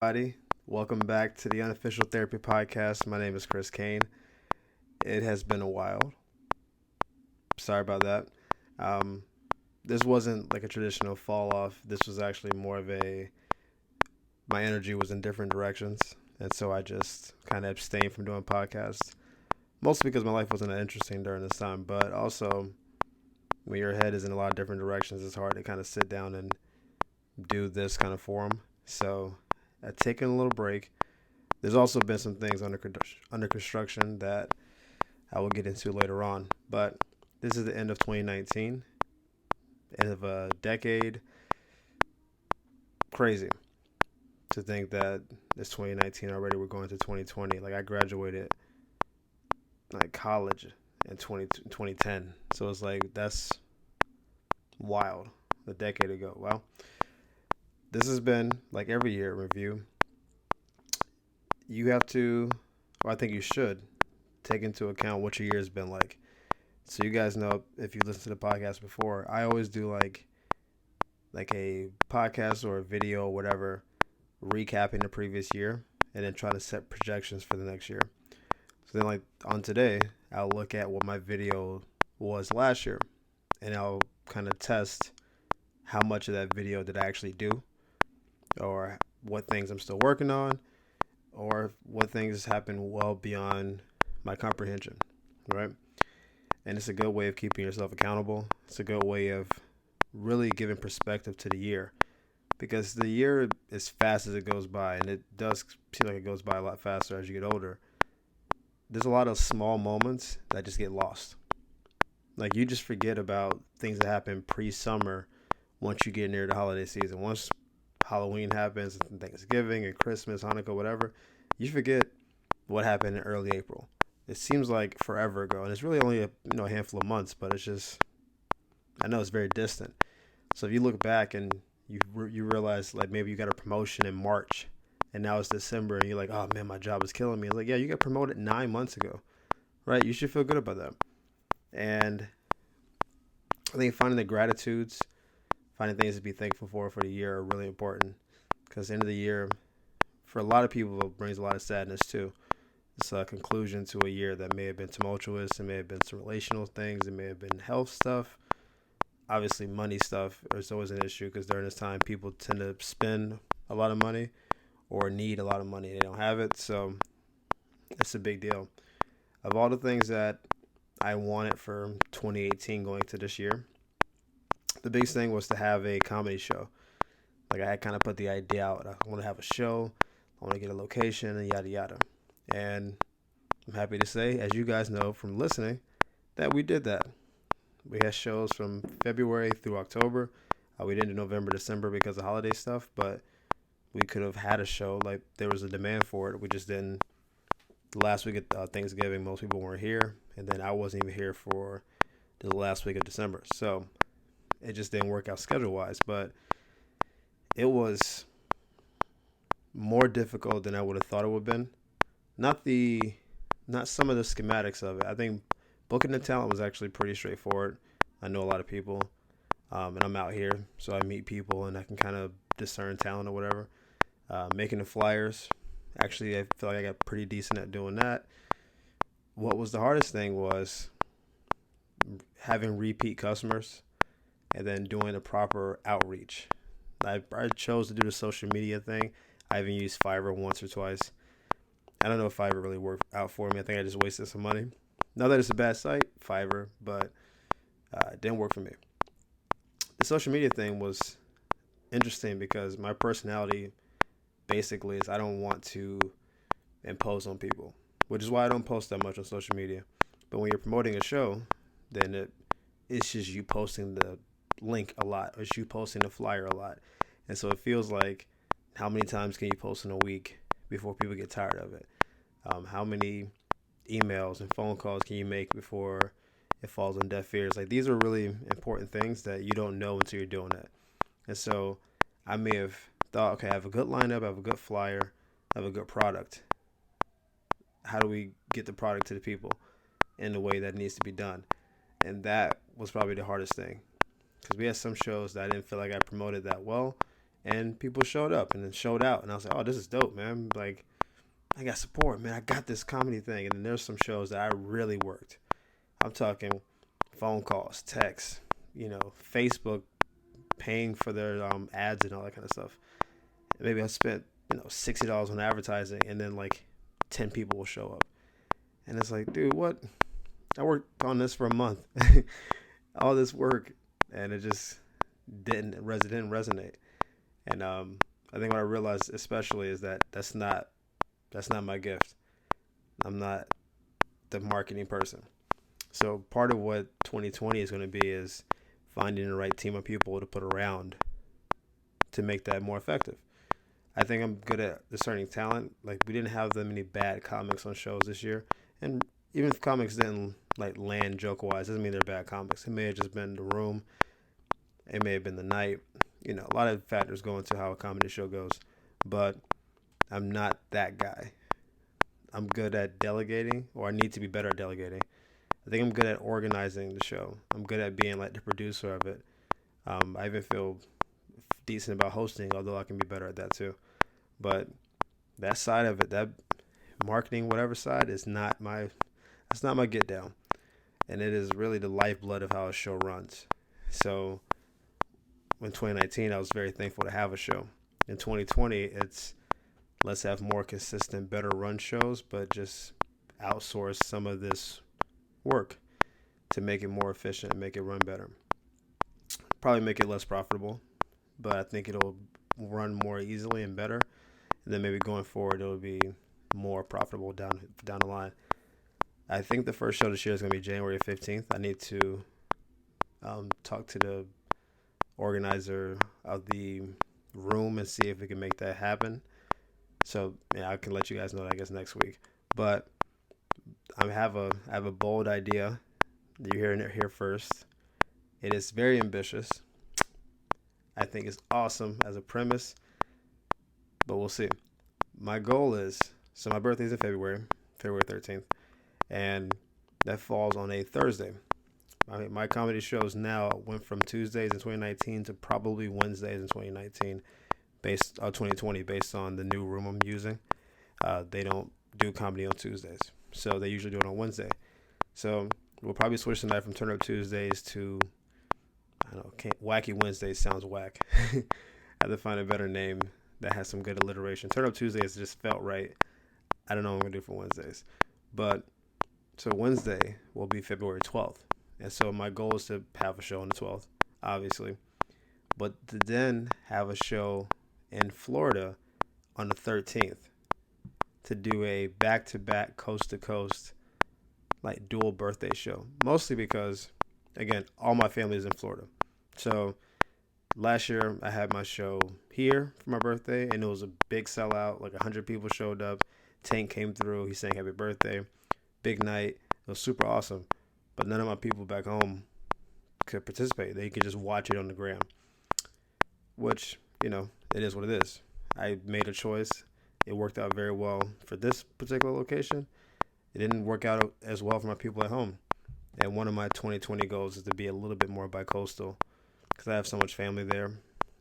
Everybody. Welcome back to the Unofficial Therapy Podcast. My name is Chris Kane. It has been a while. Sorry about that. Um, this wasn't like a traditional fall off. This was actually more of my energy was in different directions. And so I just kind of abstained from doing podcasts. Mostly because my life wasn't that interesting during this time. But also, when your head is in a lot of different directions, it's hard to kind of sit down and do this kind of forum. So I've taken a little break. There's also been some things under construction that I will get into later on. But this is the end of 2019, end of a decade. Crazy to think that it's 2019 already. We're going to 2020. Like I graduated like college in 2010. So it's like that's wild. A decade ago. Well, this has been like every year review. You have to, or I think you should, take into account what your year has been like. So you guys know if you listen to the podcast before, I always do like a podcast or a video or whatever recapping the previous year and then try to set projections for the next year. So then like on today, I'll look at what my video was last year and I'll kind of test how much of that video did I actually do or what things I'm still working on or what things happen well beyond my comprehension, right? And it's a good way of keeping yourself accountable. It's a good way of really giving perspective to the year because the year as fast as it goes by, and it does seem like it goes by a lot faster as you get older. There's a lot of small moments that just get lost. Like you just forget about things that happen pre-summer once you get near the holiday season. Once Halloween happens, and Thanksgiving and Christmas, Hanukkah, whatever, you forget what happened in early April. It seems like forever ago, and it's really only a handful of months, but it's just I know it's very distant. So if you look back and you realize like maybe you got a promotion in March, and now it's December, and you're like, oh man, my job is killing me. It's like, yeah, you got promoted 9 months ago, right? You should feel good about that. And I think finding the gratitudes, finding things to be thankful for the year are really important because the end of the year, for a lot of people, it brings a lot of sadness too. It's a conclusion to a year that may have been tumultuous. It may have been some relational things. It may have been health stuff. Obviously, money stuff is always an issue because during this time, people tend to spend a lot of money or need a lot of money. They don't have it. So it's a big deal. Of all the things that I wanted for 2018 going to this year, the biggest thing was to have a comedy show. Like I had kind of put the idea out. I want to have a show. I want to get a location and yada yada. And I'm happy to say, as you guys know from listening, that we did that. We had shows from February through October. We didn't do November, December because of holiday stuff, but we could have had a show. Like there was a demand for it. We just didn't. The last week of Thanksgiving, most people weren't here, and then I wasn't even here for the last week of December. So it just didn't work out schedule wise. But it was more difficult than I would have thought it would have been. Not the not some of the schematics of it. I think booking the talent was actually pretty straightforward. I know a lot of people, and I'm out here, so I meet people and I can kind of discern talent or whatever. Making the flyers, actually, I feel like I got pretty decent at doing that. What was the hardest thing was having repeat customers and then doing the proper outreach. I chose to do the social media thing. I even used Fiverr once or twice. I don't know if Fiverr really worked out for me. I think I just wasted some money. Not that it's a bad site, Fiverr, but it didn't work for me. The social media thing was interesting because my personality basically is I don't want to impose on people, which is why I don't post that much on social media. But when you're promoting a show, then it's just you posting the link a lot, or it's you posting the flyer a lot. And so it feels like how many times can you post in a week before people get tired of it? How many emails and phone calls can you make before it falls on deaf ears? Like these are really important things that you don't know until you're doing it. And so I may have thought, okay, I have a good lineup, I have a good flyer, I have a good product. How do we get the product to the people in the way that needs to be done? And that was probably the hardest thing because we had some shows that I didn't feel like I promoted that well, and people showed up and then showed out, and I was like, oh, this is dope, man. Like, I got support, man. I got this comedy thing. And then there's some shows that I really worked. I'm talking phone calls, texts, Facebook paying for their ads and all that kind of stuff. Maybe I spent $60 on advertising, and then like 10 people will show up, and it's like, dude, what? I worked on this for a month, all this work, and it just didn't resonate. And I think what I realized especially is that that's not my gift. I'm not the marketing person. So part of what 2020 is going to be is finding the right team of people to put around to make that more effective. I think I'm good at discerning talent. Like, we didn't have that many bad comics on shows this year, and even if comics didn't like land joke wise, doesn't mean they're bad comics. It may have just been the room. It may have been the night. A lot of factors go into how a comedy show goes, but I'm not that guy. I'm good at delegating, or I need to be better at delegating. I think I'm good at organizing the show. I'm good at being like the producer of it. I even feel decent about hosting, although I can be better at that too. But that side of it, that marketing, whatever side, that's not my get down. And it is really the lifeblood of how a show runs. So in 2019, I was very thankful to have a show. In 2020, it's let's have more consistent, better run shows, but just outsource some of this work to make it more efficient and make it run better. Probably make it less profitable, but I think it'll run more easily and better. And then maybe going forward, it'll be more profitable down the line. I think the first show this year is going to be January 15th. I need to talk to the organizer of the room and see if we can make that happen. So yeah, I can let you guys know that, I guess, next week. But I have a bold idea. You're hearing it here first. It is very ambitious. I think it's awesome as a premise, but we'll see. My goal is, so my birthday is in February 13th, and that falls on a Thursday. My comedy shows now went from Tuesdays in 2019 to probably Wednesdays in 2019, 2020, based on the new room I'm using. They don't do comedy on Tuesdays, so they usually do it on Wednesday. So we'll probably switch the night from Turn Up Tuesdays to, I don't know, Wacky Wednesdays sounds whack. I have to find a better name that has some good alliteration. Turn Up Tuesdays just felt right. I don't know what I'm going to do for Wednesdays. But, so Wednesday will be February 12th. And so my goal is to have a show on the 12th, obviously. But to then have a show in Florida on the 13th. To do a back-to-back, coast-to-coast, like dual birthday show. Mostly because, again, all my family is in Florida. So last year I had my show here for my birthday, and it was a big sellout. Like 100 people showed up. Tank came through. He sang happy birthday. Big night. It was super awesome. But none of my people back home could participate. They could just watch it on the gram. Which, it is what it is. I made a choice. It worked out very well for this particular location. It didn't work out as well for my people at home. And one of my 2020 goals is to be a little bit more bi-coastal, because I have so much family there,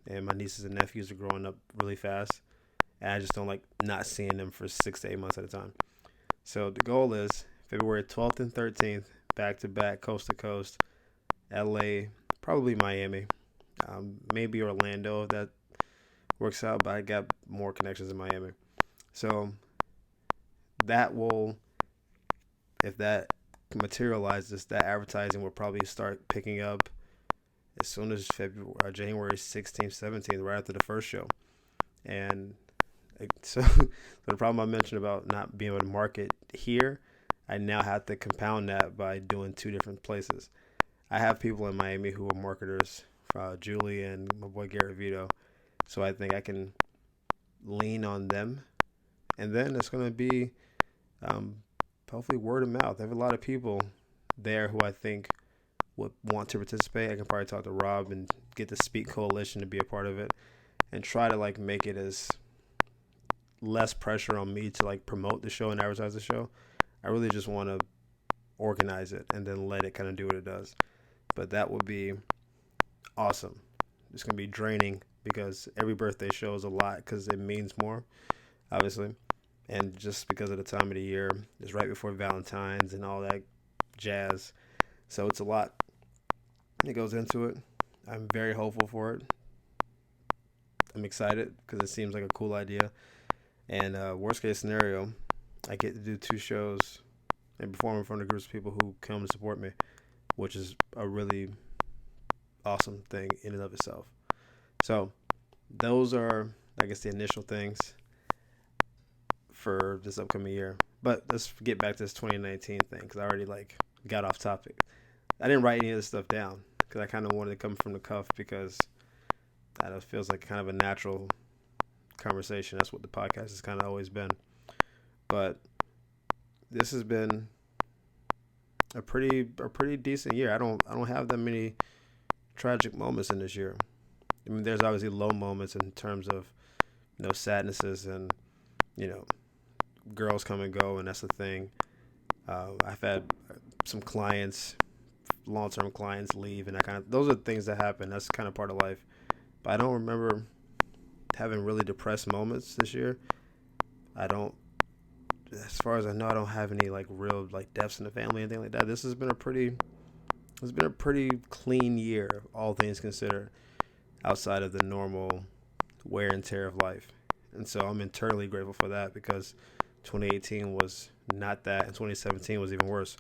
and my nieces and nephews are growing up really fast, and I just don't like not seeing them for 6 to 8 months at a time. So the goal is February 12th and 13th, back-to-back, coast-to-coast, LA, probably Miami, maybe Orlando if that works out, but I got more connections in Miami. So that will, if that materializes, that advertising will probably start picking up as soon as January 16th, 17th, right after the first show. And so the problem I mentioned about not being able to market here, I now have to compound that by doing two different places. I have people in Miami who are marketers, Julie and my boy Garrett Vito. So I think I can lean on them. And then it's going to be hopefully word of mouth. I have a lot of people there who I think would want to participate. I can probably talk to Rob and get the Speak Coalition to be a part of it, and try to like make it as less pressure on me to like promote the show and advertise the show. I really just want to organize it and then let it kind of do what it does. But that would be awesome. It's going to be draining because every birthday show is a lot because it means more, obviously. And just because of the time of the year, it's right before Valentine's and all that jazz. So it's a lot that goes into it. I'm very hopeful for it. I'm excited because it seems like a cool idea. And worst case scenario, I get to do 2 shows and perform in front of groups of people who come to support me, which is a really awesome thing in and of itself. So those are, I guess, the initial things for this upcoming year. But let's get back to this 2019 thing because I already got off topic. I didn't write any of this stuff down because I kind of wanted to come from the cuff because that feels like kind of a natural conversation. That's what the podcast has kind of always been. But this has been a pretty decent year. I don't have that many tragic moments in this year. I mean, there's obviously low moments in terms of sadnesses and girls come and go, and that's the thing. I've had some clients, long-term clients, leave, and those are the things that happen. That's kind of part of life. But I don't remember having really depressed moments this year. As far as I know, I don't have any real deaths in the family, anything like that. This has been a pretty clean year, all things considered, outside of the normal wear and tear of life. And so I'm eternally grateful for that because 2018 was not that, and 2017 was even worse.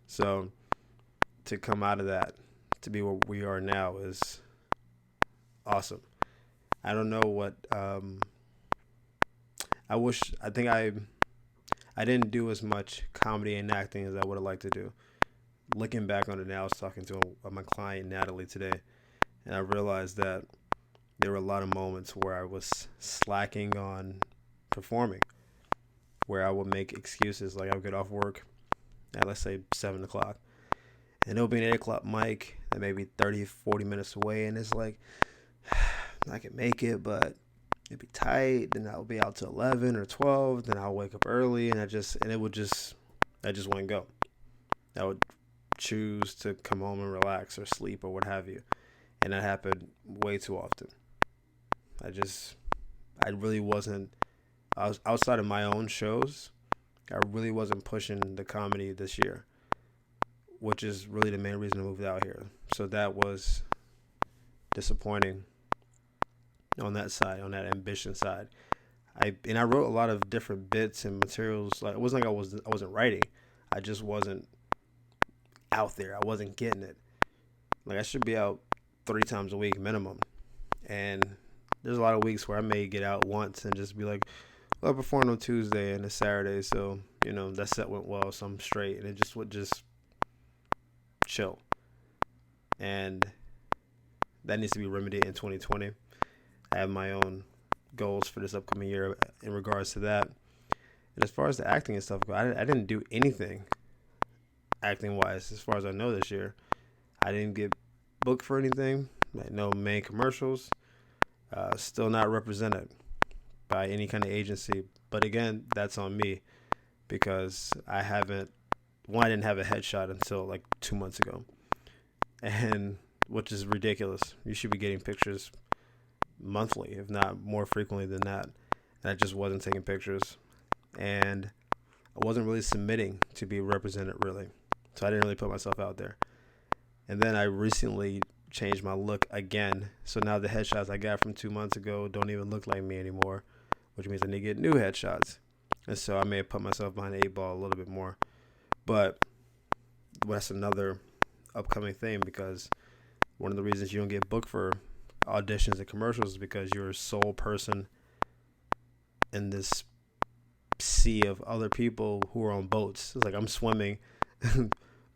So to come out of that, to be where we are now is awesome. I don't know what I didn't do as much comedy and acting as I would have liked to do. Looking back on it now, I was talking to my client Natalie today, and I realized that there were a lot of moments where I was slacking on performing, where I would make excuses. I would get off work at, let's say, 7 o'clock, and it'll be an 8 o'clock mic that may be 30, 40 minutes away, and it's I can make it, but it'd be tight. Then I'll be out till 11 or 12. Then I'll wake up early, and I just wouldn't go. I would choose to come home and relax or sleep or what have you, and that happened way too often. I really wasn't. I was outside of my own shows. I really wasn't pushing the comedy this year, which is really the main reason I moved out here. So that was disappointing on that side, on that ambition side. I wrote a lot of different bits and materials. It wasn't I wasn't writing. I just wasn't out there. I wasn't getting it. I should be out 3 times a week minimum. And there's a lot of weeks where I may get out once and just be like, well, I performed on Tuesday and it's Saturday, so that set went well, so I'm straight. And it just would chill. And that needs to be remedied in 2020. I have my own goals for this upcoming year in regards to that. And as far as the acting and stuff go, I didn't do anything acting-wise as far as I know this year. I didn't get booked for anything. No main commercials. Still not represented by any kind of agency. But again, that's on me because I didn't have a headshot until 2 months ago. And which is ridiculous. You should be getting pictures monthly, if not more frequently than that. And I just wasn't taking pictures. And I wasn't really submitting to be represented, really. So I didn't really put myself out there. And then I recently changed my look again. So now the headshots I got from 2 months ago don't even look like me anymore, which means I need to get new headshots. And so I may have put myself behind the 8 ball a little bit more. But that's another upcoming thing because one of the reasons you don't get booked for auditions and commercials is because you're a sole person in this sea of other people who are on boats. It's I'm swimming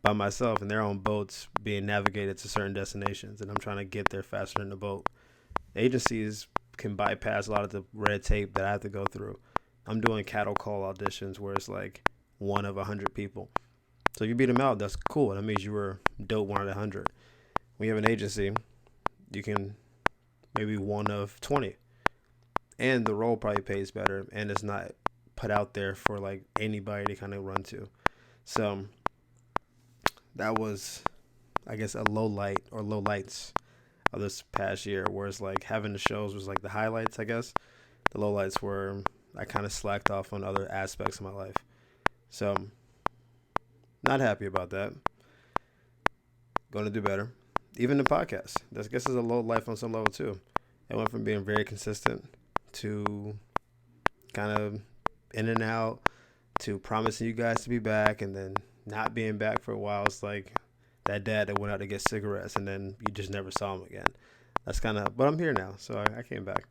by myself and they're on boats being navigated to certain destinations, and I'm trying to get there faster in the boat. Agencies can bypass a lot of the red tape that I have to go through. I'm doing cattle call auditions where it's 1 of 100 people. So you beat them out, that's cool. That means you were dope 1 out of 100. When you have an agency, you can maybe 1 of 20. And the role probably pays better, and it's not put out there for anybody to kind of run to. So that was, I guess, a low light or low lights of this past year, whereas like having the shows was like the highlights, I guess. The lowlights were I kind of slacked off on other aspects of my life. So, not happy about that. Going to do better. Even the podcast. I guess is a low life on some level too. It went from being very consistent to kind of in and out to promising you guys to be back and then not being back for a while. It's like that dad that went out to get cigarettes and then you just never saw him again. That's kind of, but I'm here now, so I came back.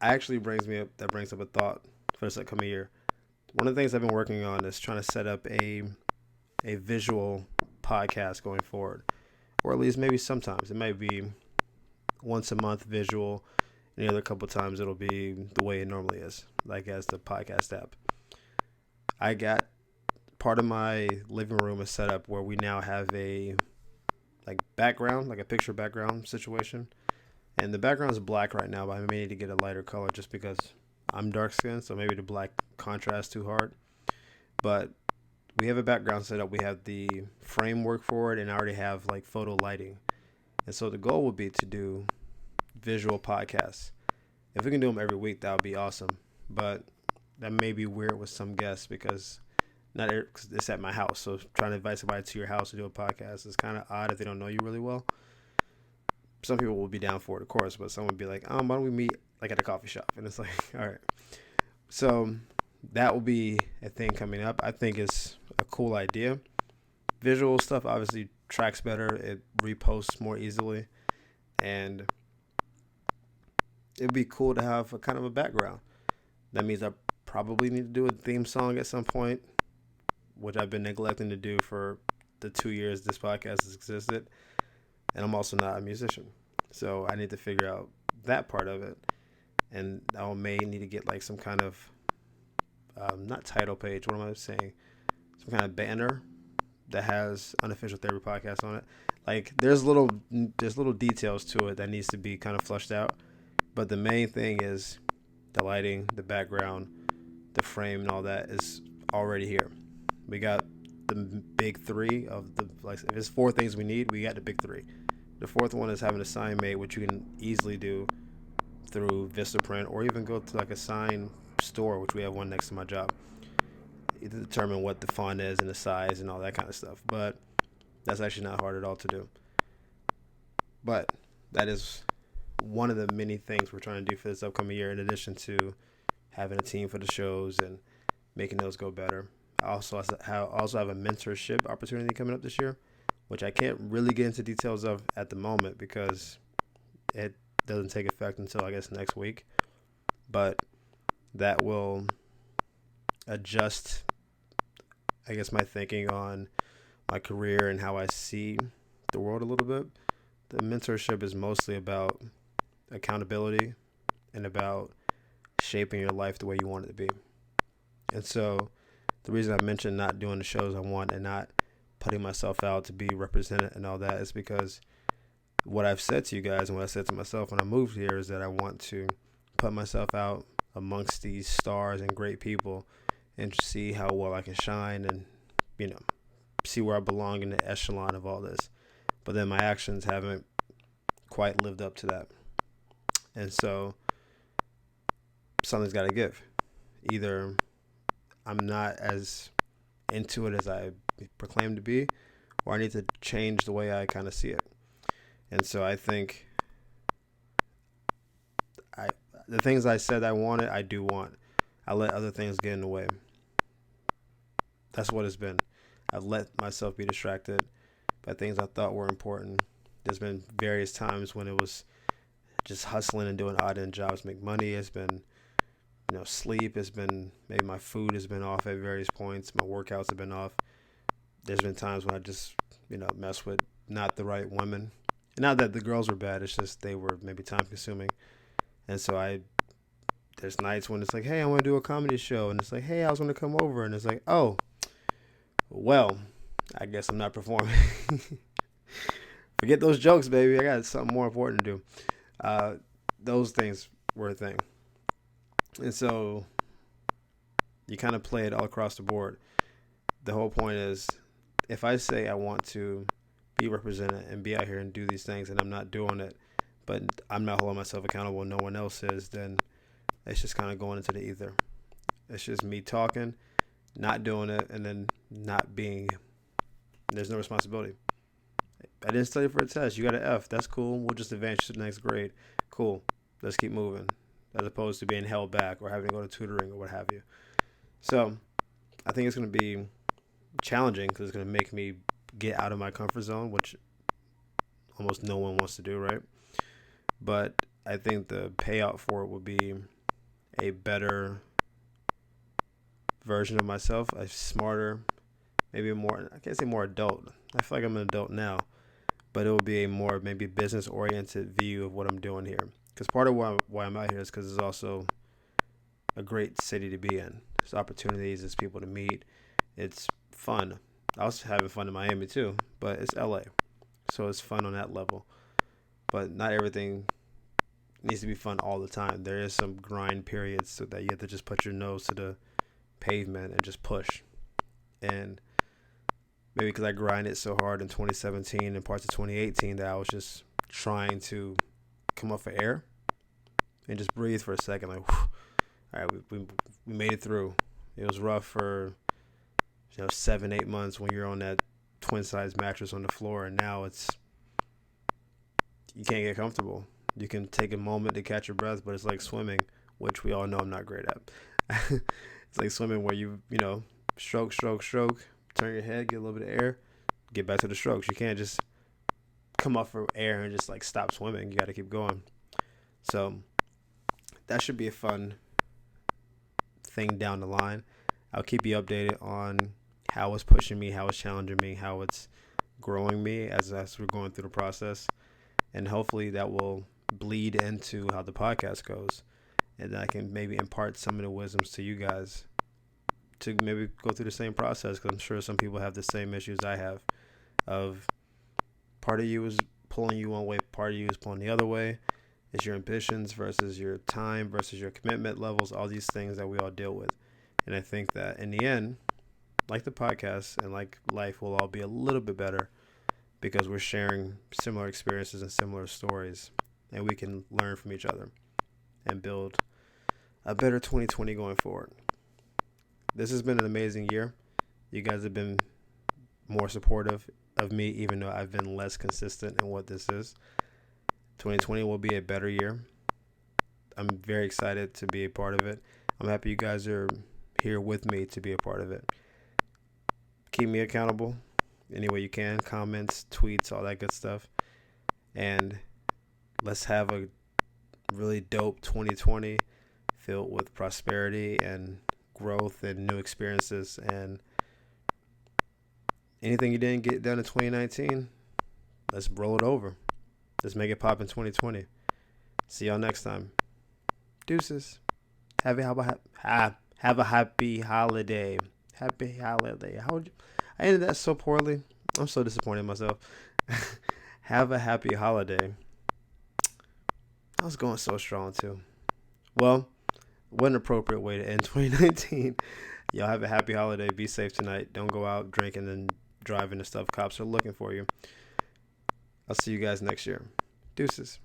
Actually brings up a thought for this upcoming year. One of the things I've been working on is trying to set up a visual podcast going forward, or at least maybe sometimes it might be once a month visual, and the other couple times it'll be the way it normally is, like as the podcast app. I got part of my living room is set up where we now have a like background, like a picture background situation. And the background is black right now, but I may need to get a lighter color just because I'm dark skinned, so maybe the black contrasts too hard. But we have a background set up. We have the framework for it, and I already have like photo lighting. And so the goal would be to do visual podcasts. If we can do them every week, that would be awesome. But that may be weird with some guests because it's at my house. So trying to invite somebody to your house to do a podcast is kind of odd if they don't know you really well. Some people will be down for it, of course, but some would be like, why don't we meet like at a coffee shop? And it's like, all right. So that will be a thing coming up. I think it's a cool idea. Visual stuff obviously tracks better. It reposts more easily. And it'd be cool to have a kind of a background. That means I probably need to do a theme song at some point, which I've been neglecting to do for the 2 years this podcast has existed. And I'm also not a musician. So I need to figure out that part of it. And I may need to get like some kind of, not title page, what am I saying? Some kind of banner that has Unofficial Therapy Podcast on it. Like there's little details to it that needs to be kind of flushed out. But the main thing is the lighting, the background, the frame and all that is already here. We got the big three of the, like if it's 4 things we need, we got the big 3. The 4th one is having a sign made, which you can easily do through Vistaprint or even go to like a sign store, which we have one next to my job. You determine what the font is and the size and all that kind of stuff. But that's actually not hard at all to do. But that is one of the many things we're trying to do for this upcoming year, in addition to having a team for the shows and making those go better. I also have a mentorship opportunity coming up this year, which I can't really get into details of at the moment because it doesn't take effect until I guess next week. But that will adjust, I guess, my thinking on my career and how I see the world a little bit. The mentorship is mostly about accountability and about shaping your life the way you want it to be. And so the reason I mentioned not doing the shows I want and not putting myself out to be represented and all that is because what I've said to you guys and what I said to myself when I moved here is that I want to put myself out amongst these stars and great people and see how well I can shine and, see where I belong in the echelon of all this. But then my actions haven't quite lived up to that. And so something's got to give. Either I'm not as into it as I proclaim to be, or I need to change the way I kind of see it. And so I think the things I said I wanted, I do want. I let other things get in the way. That's what it's been. I've let myself be distracted by things I thought were important. There's been various times when it was just hustling and doing odd end jobs to make money. It's been, sleep. It's been, maybe my food has been off at various points. My workouts have been off. There's been times when I just, mess with not the right women. Not that the girls were bad. It's just they were maybe time consuming. And so there's nights when it's like, hey, I want to do a comedy show. And it's like, hey, I was going to come over. And it's like, oh, well, I guess I'm not performing. Forget those jokes, baby. I got something more important to do. Those things were a thing. And so you kind of play it all across the board. The whole point is, if I say I want to be represented and be out here and do these things, and I'm not doing it, but I'm not holding myself accountable, no one else is, then it's just kind of going into the ether. It's just me talking, not doing it, and then not being, there's no responsibility. I didn't study for a test. You got an F. That's cool. We'll just advance to the next grade. Cool. Let's keep moving. As opposed to being held back or having to go to tutoring or what have you. So I think it's going to be challenging because it's going to make me get out of my comfort zone, which almost no one wants to do, right? But I think the payout for it would be a better version of myself, a smarter, maybe more, I can't say more adult. I feel like I'm an adult now, but it will be a more maybe business oriented view of what I'm doing here. Because part of why I'm out here is because it's also a great city to be in. There's opportunities, there's people to meet. It's fun. I was having fun in Miami too, but it's LA. So it's fun on that level. But not everything needs to be fun all the time. There is some grind periods so that you have to just put your nose to the pavement and just push. And maybe because I grinded so hard in 2017 and parts of 2018 that I was just trying to come up for air and just breathe for a second. Like, whew, all right, we made it through. It was rough for 7-8 months when you're on that twin size mattress on the floor, and now you can't get comfortable. You can take a moment to catch your breath, but it's like swimming, which we all know I'm not great at. It's like swimming where you stroke, turn your head, get a little bit of air, get back to the strokes. You can't just come up for air and just like stop swimming. You got to keep going. So that should be a fun thing down the line. I'll keep you updated on how it's pushing me, how it's challenging me, how it's growing me as we're going through the process. And hopefully that will bleed into how the podcast goes. And I can maybe impart some of the wisdoms to you guys to maybe go through the same process, because I'm sure some people have the same issues I have of part of you is pulling you one way, part of you is pulling the other way. It's your ambitions versus your time versus your commitment levels, all these things that we all deal with. And I think that in the end, like the podcast and like life, will all be a little bit better because we're sharing similar experiences and similar stories, and we can learn from each other and build a better 2020 going forward. This has been an amazing year. You guys have been more supportive of me, even though I've been less consistent in what this is. 2020 will be a better year. I'm very excited to be a part of it. I'm happy you guys are here with me to be a part of it. Keep me accountable any way you can. Comments, tweets, all that good stuff. And let's have a really dope 2020 filled with prosperity and growth and new experiences, and anything you didn't get done in 2019, let's roll it over. Let's make it pop in 2020. See y'all next time. Deuces. Have a happy holiday. Happy holiday. I ended that so poorly. I'm so disappointed in myself. Have a happy holiday. I was going so strong too. Well, what an appropriate way to end 2019. Y'all have a happy holiday. Be safe tonight. Don't go out drinking and driving and stuff. Cops are looking for you. I'll see you guys next year. Deuces.